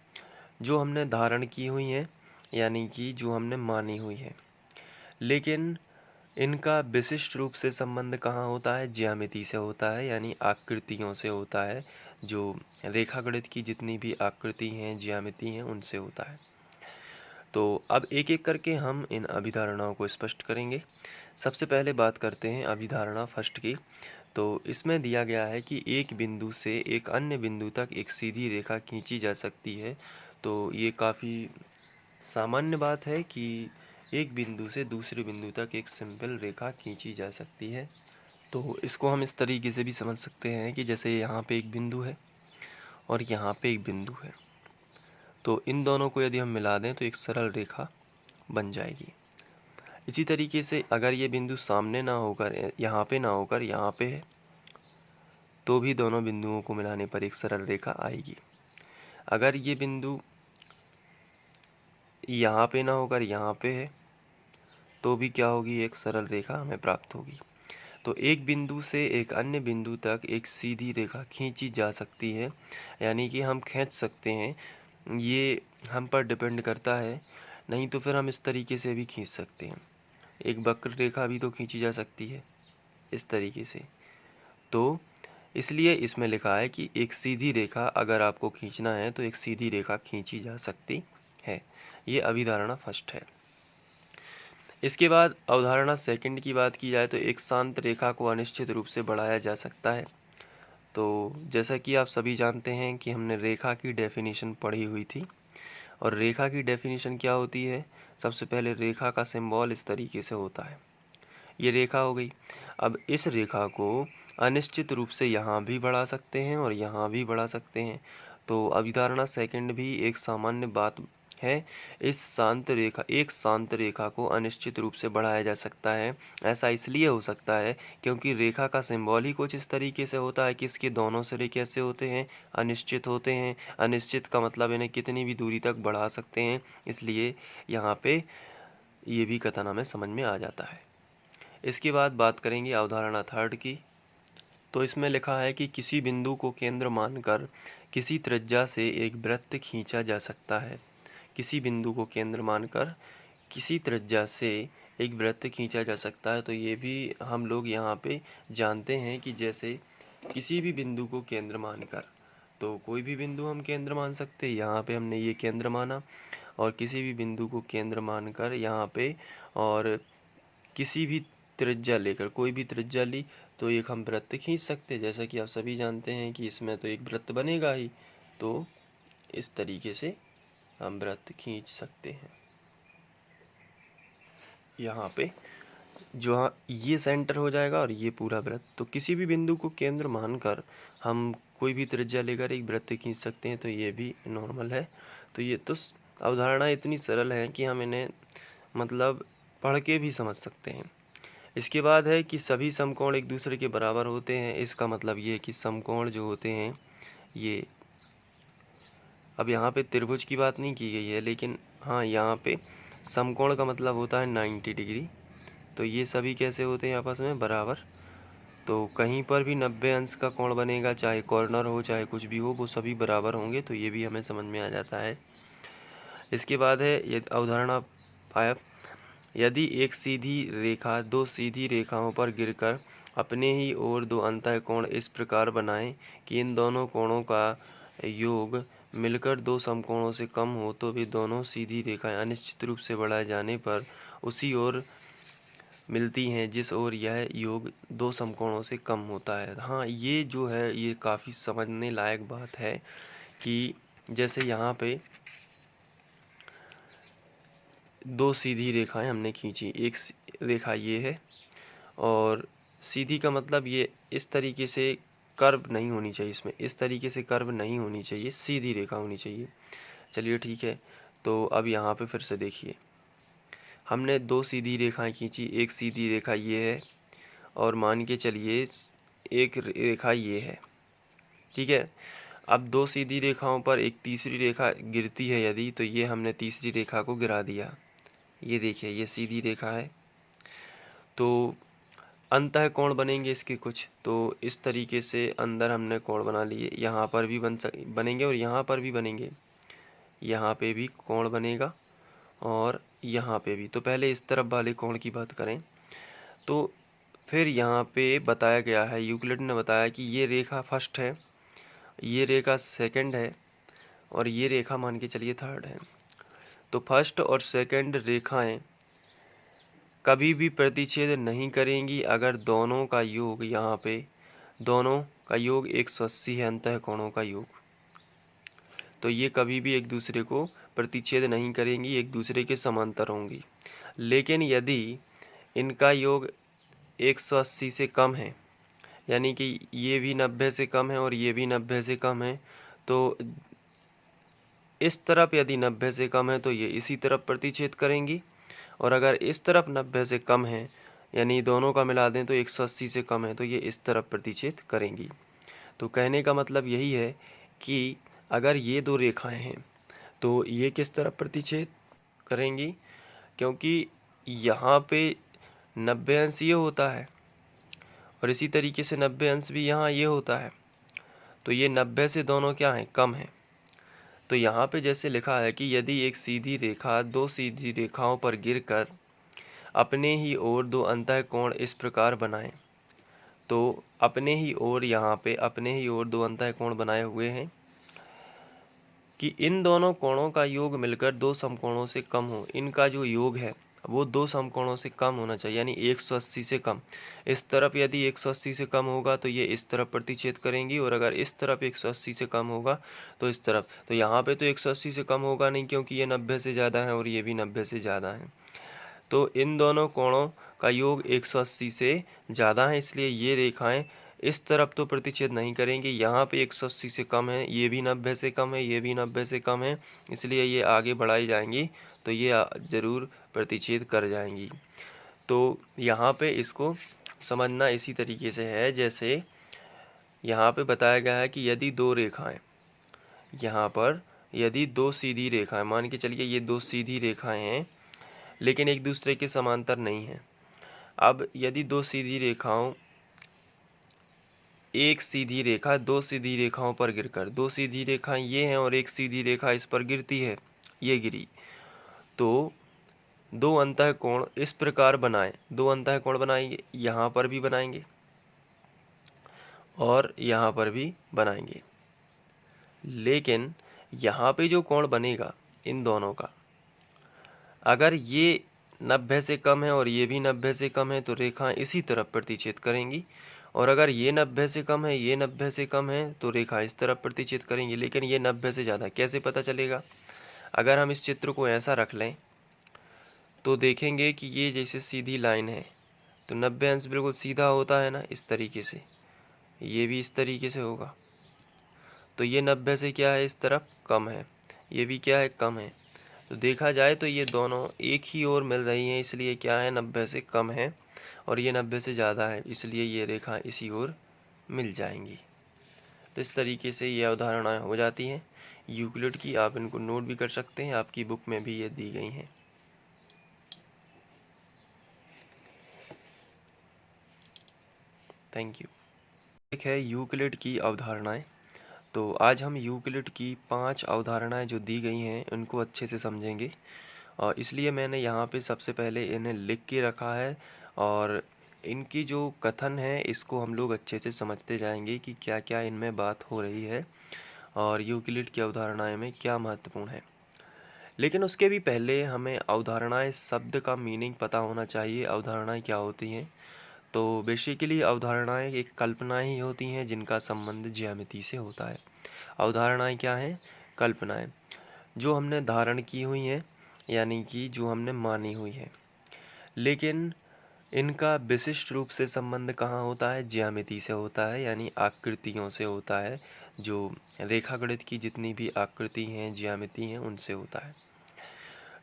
जो हमने धारण की हुई हैं, यानी कि जो हमने मानी हुई हैं। लेकिन इनका विशिष्ट रूप से संबंध कहाँ होता है? ज्यामिति से होता है, यानी आकृतियों से होता है। जो रेखागणित की जितनी भी आकृति हैं, ज्यामिति हैं, उनसे होता है। तो अब एक एक करके हम इन अभिधारणाओं को स्पष्ट करेंगे। सबसे पहले बात करते हैं अभिधारणा फर्स्ट की। तो इसमें दिया गया है कि एक बिंदु से एक अन्य बिंदु तक एक सीधी रेखा खींची जा सकती है। तो ये काफ़ी सामान्य बात है कि एक बिंदु से दूसरे बिंदु तक एक सिंपल रेखा खींची जा सकती है। तो इसको हम इस तरीके से भी समझ सकते हैं कि जैसे यहाँ पे एक बिंदु है और यहाँ पे एक बिंदु है, तो इन दोनों को यदि हम मिला दें तो एक सरल रेखा बन जाएगी। इसी तरीके से अगर ये बिंदु सामने ना होकर, यहाँ पे ना होकर यहाँ पे है, तो भी दोनों बिंदुओं को मिलाने पर एक सरल रेखा आएगी। अगर ये बिंदु यहाँ पे ना होकर यहाँ पे है, तो भी क्या होगी? एक सरल रेखा हमें प्राप्त होगी। तो एक बिंदु से एक अन्य बिंदु तक एक सीधी रेखा खींची जा सकती है, यानी कि हम खींच सकते हैं। ये हम पर डिपेंड करता है, नहीं तो फिर हम इस तरीके से भी खींच सकते हैं। एक वक्र रेखा भी तो खींची जा सकती है इस तरीके से। तो इसलिए इसमें लिखा है कि एक सीधी रेखा अगर आपको खींचना है तो एक सीधी रेखा खींची जा सकती है। ये अभिधारणा फर्स्ट है। इसके बाद अवधारणा सेकंड की बात की जाए तो एक शांत रेखा को अनिश्चित रूप से बढ़ाया जा सकता है। तो जैसा कि आप सभी जानते हैं कि हमने रेखा की डेफिनेशन पढ़ी हुई थी, और रेखा की डेफिनेशन क्या होती है? सबसे पहले रेखा का सिंबल इस तरीके से होता है। ये रेखा हो गई। अब इस रेखा को अनिश्चित रूप से यहाँ भी बढ़ा सकते हैं और यहाँ भी बढ़ा सकते हैं। तो अभिधारणा सेकंड भी एक सामान्य बात है। एक शांत रेखा को अनिश्चित रूप से बढ़ाया जा सकता है। ऐसा इसलिए हो सकता है क्योंकि रेखा का सिंबल ही कुछ इस तरीके से होता है कि इसके दोनों सिरे कैसे होते हैं? अनिश्चित होते हैं। अनिश्चित का मतलब इन्हें कितनी भी दूरी तक बढ़ा सकते हैं, इसलिए यहाँ पे ये भी कथन हमें समझ में आ जाता है। इसके बाद बात करेंगे अवधारणा थर्ड की। तो इसमें लिखा है कि किसी बिंदु को केंद्र मानकर किसी त्रिज्या से एक वृत्त खींचा जा सकता है। किसी बिंदु को केंद्र मानकर किसी त्रिज्या से एक वृत्त खींचा जा सकता है। तो ये भी हम लोग यहाँ पे जानते हैं कि जैसे किसी भी बिंदु को केंद्र मानकर, तो कोई भी बिंदु हम केंद्र मान सकते हैं। यहाँ पे हमने ये केंद्र माना, और किसी भी बिंदु को केंद्र मानकर यहाँ पे, और किसी भी त्रिज्या लेकर, कोई भी त्रिज्या ली तो एक हम वृत्त खींच सकते हैं। जैसा कि आप सभी जानते हैं कि इसमें तो एक वृत्त बनेगा ही, तो इस तरीके से हम वृत्त खींच सकते हैं। यहाँ पे जो ये सेंटर हो जाएगा और ये पूरा वृत्त। तो किसी भी बिंदु को केंद्र मानकर हम कोई भी त्रिज्या लेकर एक वृत्त खींच सकते हैं, तो ये भी नॉर्मल है। तो ये तो अवधारणा इतनी सरल है कि हम इन्हें मतलब पढ़ के भी समझ सकते हैं। इसके बाद है कि सभी समकोण एक दूसरे के बराबर होते हैं। इसका मतलब ये है कि समकोण जो होते हैं ये, अब यहाँ पे त्रिभुज की बात नहीं की गई है, लेकिन हाँ यहाँ पे समकोण का मतलब होता है 90 डिग्री। तो ये सभी कैसे होते हैं? आपस में बराबर। तो कहीं पर भी 90 अंश का कोण बनेगा, चाहे कॉर्नर हो चाहे कुछ भी हो, वो सभी बराबर होंगे। तो ये भी हमें समझ में आ जाता है। इसके बाद है ये अवधारणा 5। यदि एक सीधी रेखा दो सीधी रेखाओं पर गिरकर अपने ही ओर दो अंतःकोण इस प्रकार बनाए कि इन दोनों कोणों का योग मिलकर दो समकोणों से कम हो, तो वे दोनों सीधी रेखाएं अनिश्चित रूप से बढ़ाए जाने पर उसी ओर मिलती हैं जिस ओर यह योग दो समकोणों से कम होता है। हाँ, ये जो है ये काफ़ी समझने लायक बात है कि जैसे यहाँ पे दो सीधी रेखाएं हमने खींची। एक रेखा ये है, और सीधी का मतलब ये इस तरीके से कर्व नहीं होनी चाहिए, इसमें इस तरीके से कर्व नहीं होनी चाहिए, सीधी रेखा होनी चाहिए। चलिए ठीक है, तो अब यहाँ पे फिर से देखिए, हमने दो सीधी रेखाएं खींची, एक सीधी रेखा ये है और मान के चलिए एक रेखा ये है, ठीक है। अब दो सीधी रेखाओं पर एक तीसरी रेखा गिरती है यदि, तो ये हमने तीसरी रेखा को गिरा दिया। ये देखिए, ये सीधी रेखा है, तो अंतः कोण बनेंगे इसके कुछ, तो इस तरीके से अंदर हमने कोण बना लिए। यहाँ पर भी बनेंगे और यहाँ पर भी बनेंगे, यहाँ पे भी कोण बनेगा और यहाँ पे भी। तो पहले इस तरफ वाले कोण की बात करें तो फिर यहाँ पे बताया गया है, यूक्लिड ने बताया कि ये रेखा फर्स्ट है, ये रेखा सेकंड है और ये रेखा मान के चलिए थर्ड है। तो फर्स्ट और सेकंड रेखाएं कभी भी प्रतिच्छेद नहीं करेंगी अगर दोनों का योग, यहाँ पे दोनों का योग 180 है, अंतः कोणों का योग। तो ये कभी भी एक दूसरे को प्रतिच्छेद नहीं करेंगी, एक दूसरे के समांतर होंगी। लेकिन यदि इनका योग 180 से कम है, यानी कि ये भी 90 से कम है और ये भी 90 से कम है, तो इस तरफ यदि 90 से कम है तो ये इसी तरफ प्रतिच्छेद करेंगी, और अगर इस तरफ 90 से कम है, यानी दोनों का मिला दें तो 180 से कम है, तो ये इस तरफ प्रतिच्छेद करेंगी। तो कहने का मतलब यही है कि अगर ये दो रेखाएं हैं तो ये किस तरफ प्रतिच्छेद करेंगी, क्योंकि यहाँ पे 90 अंश ये होता है और इसी तरीके से 90 अंश भी यहाँ ये होता है, तो ये 90 से दोनों क्या हैं, कम हैं। तो यहाँ पे जैसे लिखा है कि यदि एक सीधी रेखा दो सीधी रेखाओं पर गिरकर अपने ही ओर दो अंतःकोण इस प्रकार बनाए, तो अपने ही ओर, यहाँ पे अपने ही ओर दो अंतःकोण बनाए हुए हैं कि इन दोनों कोणों का योग मिलकर दो समकोणों से कम हो। इनका जो योग है वो दो समकोणों से कम होना चाहिए, यानी 180 से कम। इस तरफ यदि 180 से कम होगा तो ये इस तरफ प्रतिच्छेद करेंगी, और अगर इस तरफ 180 से कम होगा तो इस तरफ। तो यहाँ पे तो 180 से कम होगा नहीं, क्योंकि ये 90 से ज़्यादा है और ये भी 90 से ज़्यादा है। तो इन दोनों कोणों का योग 180 से ज़्यादा है, इसलिए ये रेखाएं इस तरफ तो प्रतिच्छेद नहीं करेंगे। यहाँ पे 180 से कम है, ये भी 90 से कम है, ये भी 90 से कम है, इसलिए ये आगे बढ़ाई जाएंगी तो ये ज़रूर प्रतिच्छेद कर जाएंगी। तो यहाँ पे इसको समझना इसी तरीके से है, जैसे यहाँ पे बताया गया है कि यदि दो रेखाएं, यहाँ पर यदि दो सीधी रेखाएं, मान के चलिए ये दो सीधी रेखाएं हैं लेकिन एक दूसरे के समांतर नहीं है। अब यदि दो सीधी रेखाओं, एक सीधी रेखा दो सीधी रेखाओं पर गिरकर, दो सीधी रेखाएं ये हैं और एक सीधी रेखा इस पर गिरती है, ये गिरी, तो दो अंतःकोण इस प्रकार बनाए, दो अंतःकोण बनाएंगे, यहाँ पर भी बनाएंगे और यहाँ पर भी बनाएंगे। लेकिन यहाँ पे जो कोण बनेगा इन दोनों का, अगर ये 90 से कम है और ये भी 90 से कम है तो रेखाएं इसी तरफ प्रतिच्छेद करेंगी, और अगर ये 90 से कम है, ये 90 से कम है तो रेखा इस तरफ प्रतिच्छेद करेंगी। लेकिन ये 90 से ज़्यादा कैसे पता चलेगा? अगर हम इस चित्र को ऐसा रख लें तो देखेंगे कि ये जैसे सीधी लाइन है तो 90 अंश बिल्कुल सीधा होता है ना, इस तरीके से, ये भी इस तरीके से होगा। तो ये 90 से क्या है, इस तरफ कम है, ये भी क्या है, कम है। तो देखा जाए तो ये दोनों एक ही ओर मिल रही हैं, इसलिए क्या है, 90 से कम है, और ये 90 से ज़्यादा है, इसलिए ये रेखा इसी ओर मिल जाएंगी। तो इस तरीके से ये अवधारणाएं हो जाती हैं यूक्लिड की। आप इनको नोट भी कर सकते हैं, आपकी बुक में भी ये दी गई हैं। Thank you. एक है यूक्लिड की अवधारणाएं। तो आज हम यूक्लिड की 5 अवधारणाएं जो दी गई हैं उनको अच्छे से समझेंगे, और इसलिए मैंने यहाँ पे सबसे पहले इन्हें लिख के रखा है, और इनकी जो कथन है इसको हम लोग अच्छे से समझते जाएंगे कि क्या क्या इनमें बात हो रही है और यूक्लिड की अवधारणाएं में क्या महत्वपूर्ण है। लेकिन उसके भी पहले हमें अवधारणाएं शब्द का मीनिंग पता होना चाहिए, अवधारणाएं क्या होती हैं। तो बेसिकली अवधारणाएं एक कल्पनाएं ही होती हैं जिनका संबंध ज्यामिति से होता है। अवधारणाएं क्या हैं? कल्पनाएं जो हमने धारण की हुई हैं, यानी कि जो हमने मानी हुई हैं। लेकिन इनका विशिष्ट रूप से संबंध कहाँ होता है? ज्यामिति से होता है, यानी आकृतियों से होता है। जो रेखागणित की जितनी भी आकृति हैं, ज्यामिति हैं, उनसे होता है।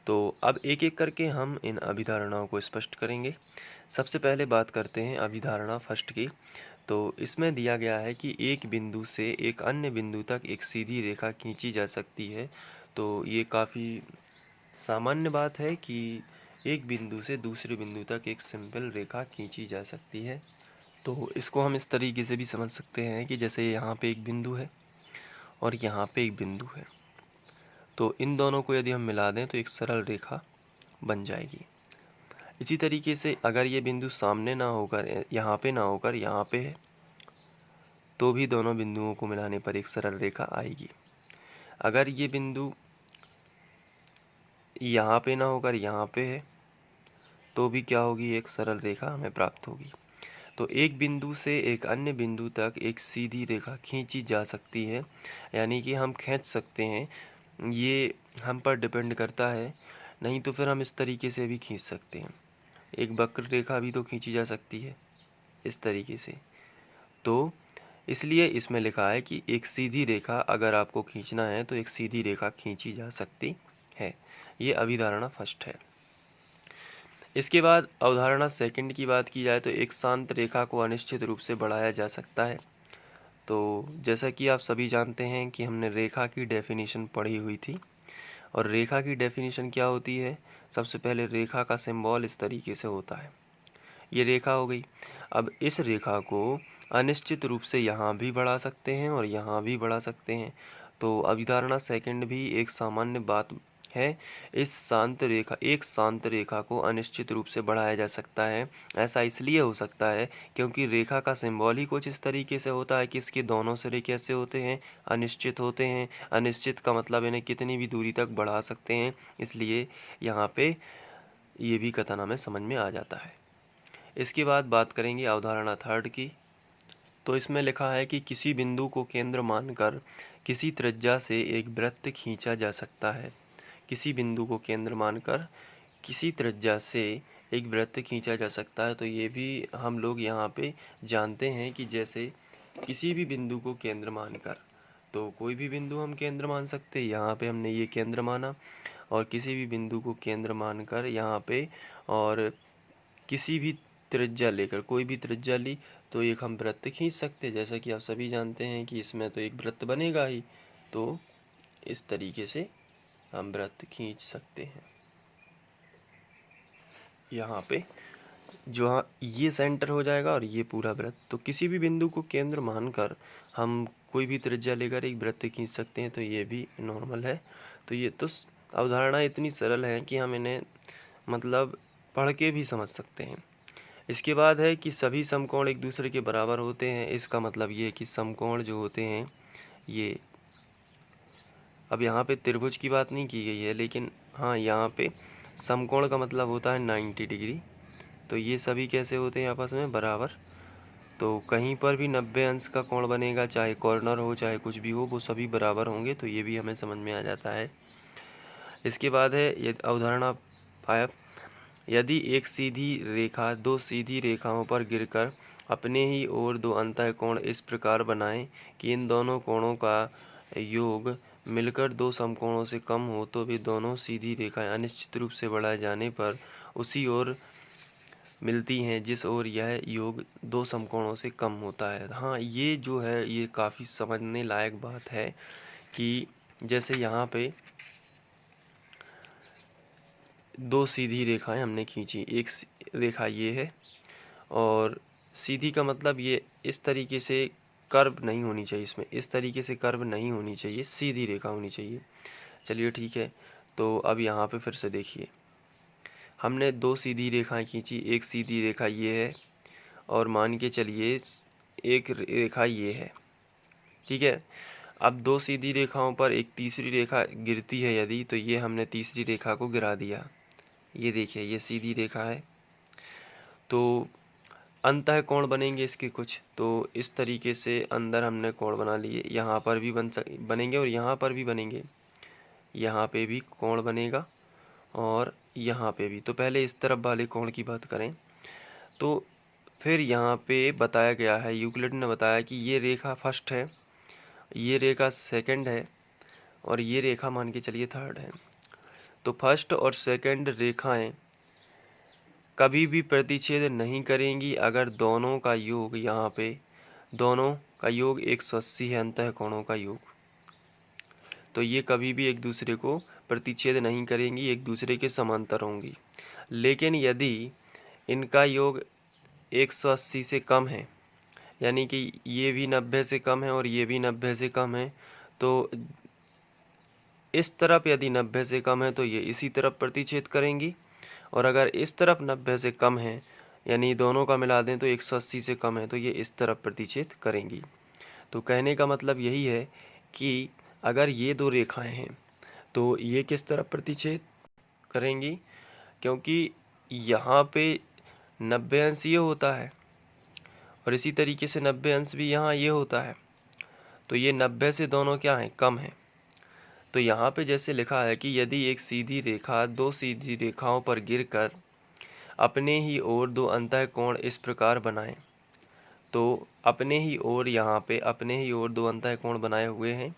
तो अब एक एक करके हम इन अभिधारणाओं को स्पष्ट करेंगे। सबसे पहले बात करते हैं अभिधारणा फर्स्ट की। तो इसमें दिया गया है कि एक बिंदु से एक अन्य बिंदु तक एक सीधी रेखा खींची जा सकती है। तो ये काफ़ी सामान्य बात है कि एक बिंदु से दूसरे बिंदु तक एक सिंपल रेखा खींची जा सकती है। तो इसको हम इस तरीके से भी समझ सकते हैं कि जैसे यहाँ पे एक बिंदु है और यहाँ पे एक बिंदु है, तो इन दोनों को यदि हम मिला दें तो एक सरल रेखा बन जाएगी। इसी तरीके से अगर ये बिंदु सामने ना होकर, यहाँ पे ना होकर यहाँ पे है, तो भी दोनों बिंदुओं को मिलाने पर एक सरल रेखा आएगी। अगर ये बिंदु यहाँ पे ना होकर यहाँ पे है, तो भी क्या होगी? एक सरल रेखा हमें प्राप्त होगी। तो एक बिंदु से एक अन्य बिंदु तक एक सीधी रेखा खींची जा सकती है, यानी कि हम खींच सकते हैं। ये हम पर डिपेंड करता है, नहीं तो फिर हम इस तरीके से भी खींच सकते हैं। एक वक्र रेखा भी तो खींची जा सकती है इस तरीके से। तो इसलिए इसमें लिखा है कि एक सीधी रेखा अगर आपको खींचना है तो एक सीधी रेखा खींची जा सकती है। ये अभिधारणा फर्स्ट है। इसके बाद अवधारणा सेकंड की बात की जाए तो एक शांत रेखा को अनिश्चित रूप से बढ़ाया जा सकता है। तो जैसा कि आप सभी जानते हैं कि हमने रेखा की डेफिनेशन पढ़ी हुई थी, और रेखा की डेफिनेशन क्या होती है? सबसे पहले रेखा का सिंबल इस तरीके से होता है। ये रेखा हो गई। अब इस रेखा को अनिश्चित रूप से यहाँ भी बढ़ा सकते हैं और यहाँ भी बढ़ा सकते हैं। तो अभिधारणा सेकंड भी एक सामान्य बात है। एक शांत रेखा को अनिश्चित रूप से बढ़ाया जा सकता है। ऐसा इसलिए हो सकता है क्योंकि रेखा का सिंबल ही कुछ इस तरीके से होता है कि इसके दोनों सिरे कैसे होते हैं? अनिश्चित होते हैं। अनिश्चित का मतलब इन्हें कितनी भी दूरी तक बढ़ा सकते हैं, इसलिए यहाँ पे ये भी कथन हमें समझ में आ जाता है। इसके बाद बात करेंगे अवधारणा थर्ड की। तो इसमें लिखा है कि किसी बिंदु को केंद्र मानकर किसी त्रिज्या से एक वृत्त खींचा जा सकता है। किसी बिंदु को केंद्र मानकर किसी त्रिज्या से एक वृत्त खींचा जा सकता है। तो ये भी हम लोग यहाँ पे जानते हैं कि जैसे किसी भी बिंदु को केंद्र मानकर, तो कोई भी बिंदु हम केंद्र मान सकते हैं। यहाँ पे हमने ये केंद्र माना, और किसी भी बिंदु को केंद्र मानकर यहाँ पे, और किसी भी त्रिज्या लेकर, कोई भी त्रिज्या ली तो एक हम वृत्त खींच सकते हैं। जैसा कि आप सभी जानते हैं कि इसमें तो एक वृत्त बनेगा ही, तो इस तरीके से हम वृत्त खींच सकते हैं। यहाँ पे जो ये सेंटर हो जाएगा और ये पूरा वृत्त। तो किसी भी बिंदु को केंद्र मानकर हम कोई भी त्रिज्या लेकर एक वृत्त खींच सकते हैं। तो ये भी नॉर्मल है। तो ये तो अवधारणा इतनी सरल है कि हम इन्हें मतलब पढ़ के भी समझ सकते हैं। इसके बाद है कि सभी समकोण एक दूसरे के बराबर होते हैं। इसका मतलब ये है कि समकोण जो होते हैं ये, अब यहाँ पे त्रिभुज की बात नहीं की गई है, लेकिन हाँ यहाँ पे समकोण का मतलब होता है 90 डिग्री। तो ये सभी कैसे होते हैं? आपस में बराबर। तो कहीं पर भी 90 अंश का कोण बनेगा, चाहे कॉर्नर हो चाहे कुछ भी हो, वो सभी बराबर होंगे। तो ये भी हमें समझ में आ जाता है। इसके बाद है ये अवधारणा 5। यदि एक सीधी रेखा दो सीधी रेखाओं पर गिरकर अपने ही ओर दो अंतःकोण इस प्रकार बनाए कि इन दोनों कोणों का योग मिलकर दो समकोणों से कम हो, तो वे दोनों सीधी रेखाएं अनिश्चित रूप से बढ़ाए जाने पर उसी ओर मिलती हैं जिस ओर यह योग दो समकोणों से कम होता है। हाँ, ये जो है ये काफ़ी समझने लायक बात है कि जैसे यहाँ पे दो सीधी रेखाएं हमने खींची। एक रेखा ये है, और सीधी का मतलब ये इस तरीके से कर्व नहीं होनी चाहिए, इसमें इस तरीके से कर्व नहीं होनी चाहिए, सीधी रेखा होनी चाहिए। चलिए ठीक है। तो अब यहाँ पे फिर से देखिए, हमने दो सीधी रेखाएं खींची। एक सीधी रेखा ये है, और मान के चलिए एक रेखा ये है। ठीक है। अब दो सीधी रेखाओं पर एक तीसरी रेखा गिरती है यदि, तो ये हमने तीसरी रेखा को गिरा दिया। ये देखिए ये सीधी रेखा है। तो अंतः कोण बनेंगे इसके कुछ। तो इस तरीके से अंदर हमने कोण बना लिए। यहाँ पर भी बनेंगे और यहाँ पर भी बनेंगे। यहाँ पे भी कोण बनेगा और यहाँ पे भी। तो पहले इस तरफ वाले कोण की बात करें तो फिर यहाँ पे बताया गया है, यूक्लिड ने बताया कि ये रेखा फर्स्ट है, ये रेखा सेकंड है और ये रेखा मान के चलिए थर्ड है। तो फर्स्ट और सेकंड रेखाएं कभी भी प्रतिच्छेद नहीं करेंगी अगर दोनों का योग, यहाँ पे दोनों का योग 180 है, अंतःकोणों का योग। तो ये कभी भी एक दूसरे को प्रतिच्छेद नहीं करेंगी, एक दूसरे के समांतर होंगी। लेकिन यदि इनका योग 180 से कम है, यानी कि ये भी 90 से कम है और ये भी 90 से कम है, तो इस तरफ यदि 90 से कम है तो ये इसी तरफ प्रतिच्छेद करेंगी, और अगर इस तरफ 90 से कम है, यानी दोनों का मिला दें तो 180 से कम है, तो ये इस तरफ प्रतिच्छेद करेंगी। तो कहने का मतलब यही है कि अगर ये दो रेखाएं हैं तो ये किस तरफ प्रतिच्छेद करेंगी, क्योंकि यहाँ पे 90 अंश ये होता है और इसी तरीके से 90 अंश भी यहाँ ये होता है। तो ये 90 से दोनों क्या हैं, कम हैं। तो यहाँ पे जैसे लिखा है कि यदि एक सीधी रेखा दो सीधी रेखाओं पर गिरकर अपने ही ओर दो अंतःकोण इस प्रकार बनाए, तो अपने ही ओर, यहाँ पे अपने ही ओर दो अंतःकोण बनाए हुए हैं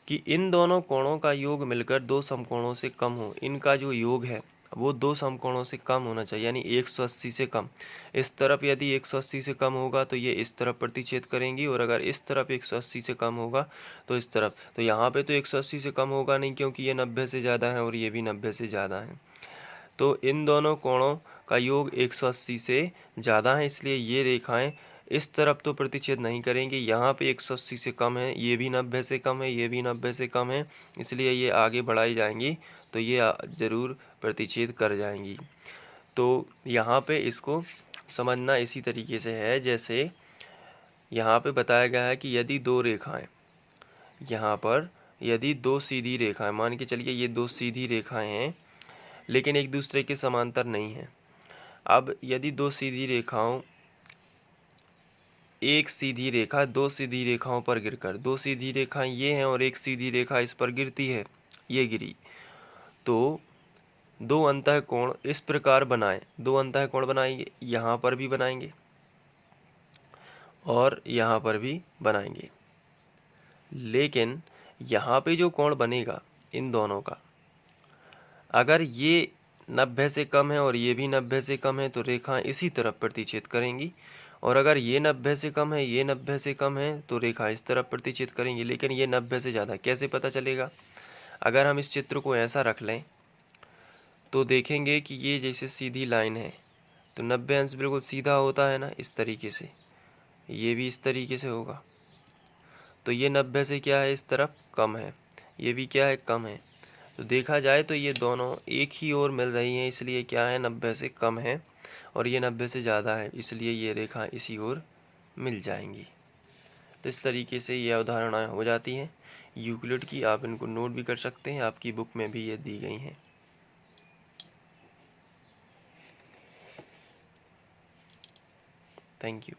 कि इन दोनों कोणों का योग मिलकर दो समकोणों से कम हो। इनका जो योग है वो दो समकोणों से कम होना चाहिए, यानी 180 से कम। इस तरफ यदि 180 से कम होगा तो ये इस तरफ प्रतिच्छेद करेंगी, और अगर इस तरफ 180 से कम होगा तो इस तरफ। तो यहाँ पे तो 180 से कम होगा नहीं, क्योंकि ये 90 से ज़्यादा है और ये भी 90 से ज़्यादा है। तो इन दोनों कोणों का योग 180 से ज़्यादा है, इसलिए ये रेखाएं इस तरफ तो प्रतिच्छेद नहीं करेंगी। यहाँ पे 180 से कम है, ये भी 90 से कम है, ये भी 90 से कम है, इसलिए ये आगे बढ़ाई जाएंगी तो ये ज़रूर प्रतिच्छेद कर जाएंगी। तो यहाँ पे इसको समझना इसी तरीके से है, जैसे यहाँ पे बताया गया है कि यदि दो रेखाएं, यहाँ पर यदि दो सीधी रेखाएं, मान के चलिए ये दो सीधी रेखाएं हैं लेकिन एक दूसरे के समांतर नहीं है। अब यदि दो सीधी रेखाओं, एक सीधी रेखा दो सीधी रेखाओं पर गिरकर, दो सीधी रेखाएं ये हैं और एक सीधी रेखा इस पर गिरती है, ये गिरी, तो दो अंतःकोण इस प्रकार बनाए, दो अंतःकोण बनाएंगे, यहाँ पर भी बनाएंगे और यहाँ पर भी बनाएंगे। लेकिन यहाँ पे जो कोण बनेगा इन दोनों का, अगर ये 90 से कम है और ये भी 90 से कम है तो रेखाएं इसी तरफ प्रतिच्छेद करेंगी, और अगर ये 90 से कम है, ये 90 से कम है तो रेखा इस तरफ प्रतिच्छेद करेंगी। लेकिन ये 90 से ज़्यादा कैसे पता चलेगा? अगर हम इस चित्र को ऐसा रख लें तो देखेंगे कि ये जैसे सीधी लाइन है तो 90 अंश बिल्कुल सीधा होता है ना, इस तरीके से, ये भी इस तरीके से होगा। तो ये 90 से क्या है, इस तरफ कम है, ये भी क्या है, कम है। तो देखा जाए तो ये दोनों एक ही ओर मिल रही हैं, इसलिए क्या है, 90 से कम है, और ये 90 से ज़्यादा है, इसलिए ये रेखा इसी ओर मिल जाएंगी। तो इस तरीके से ये अवधारणाएं हो जाती हैं यूक्लिड की। आप इनको नोट भी कर सकते हैं, आपकी बुक में भी ये दी गई हैं। Thank you.